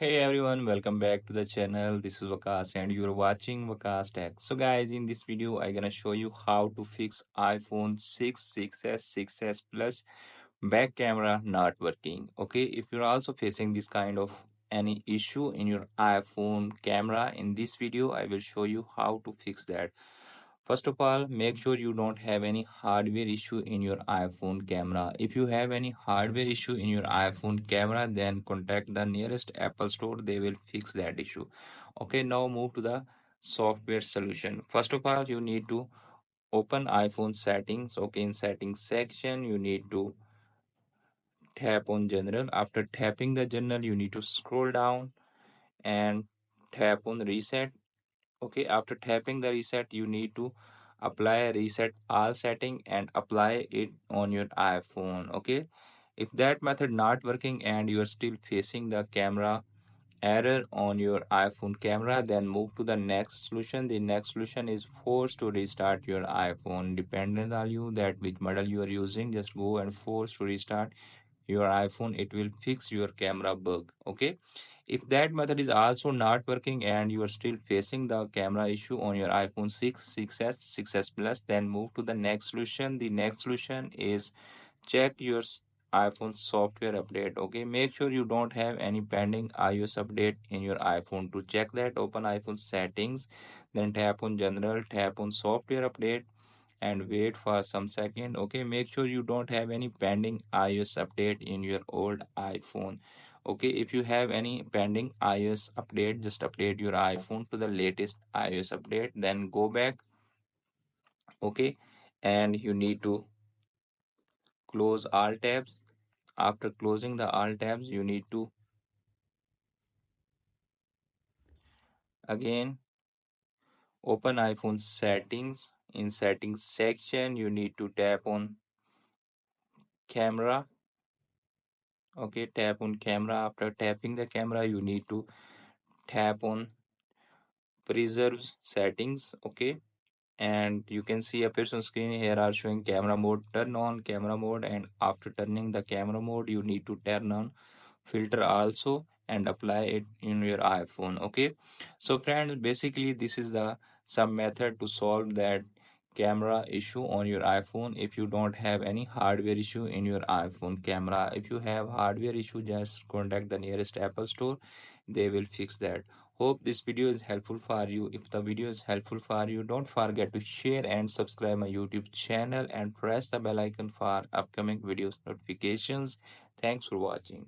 Hey everyone, welcome back to the channel. This is Vakas and you're watching Vakas Tech. So guys, in this video, I'm gonna show you how to fix iPhone 6, 6s, 6s Plus back camera not working. Okay, if you're also facing this kind of any issue in your iPhone camera, in this video, I will show you how to fix that. First of all, make sure you don't have any hardware issue in your iPhone camera. If you have any hardware issue in your iPhone camera, then contact the nearest Apple store. They will fix that issue. Okay, now move to the software solution. First of all, you need to open iPhone settings. Okay, in settings section, you need to tap on general. After tapping the general, you need to scroll down and tap on reset. Okay, after tapping the reset, you need to apply reset all setting and apply it on your iPhone. Okay, if that method not working and you are still facing the camera error on your iPhone camera, then move to the next solution. The next solution is force to restart your iPhone. Dependent on you that which model you are using, just go and force to restart your iPhone. It will fix your camera bug. Okay, if that method is also not working and you are still facing the camera issue on your iPhone 6, 6s, 6s Plus, then move to the next solution. The next solution is check your iPhone software update. Okay, make sure you don't have any pending iOS update in your iPhone. To check that, open iPhone settings, then tap on general, tap on software update and wait for some second. Okay, make sure you don't have any pending iOS update in your old iPhone. Okay, if you have any pending iOS update, just update your iPhone to the latest iOS update, then go back. Okay, and you need to close all tabs. After closing the all tabs, you need to again open iPhone settings. In settings section, you need to tap on camera. Okay, tap on camera. After tapping the camera, you need to tap on preserve settings. Okay, and you can see appears on screen here are showing camera mode. Turn on camera mode, and after turning the camera mode, you need to turn on filter also and apply it in your iPhone. Okay, so friends, basically this is the some method to solve that camera issue on your iPhone. If you don't have any hardware issue in your iPhone camera, if you have hardware issue, just contact the nearest Apple store. They will fix that. Hope this video is helpful for you. If the video is helpful for you, don't forget to share and subscribe my YouTube channel and press the bell icon for upcoming videos notifications. Thanks for watching.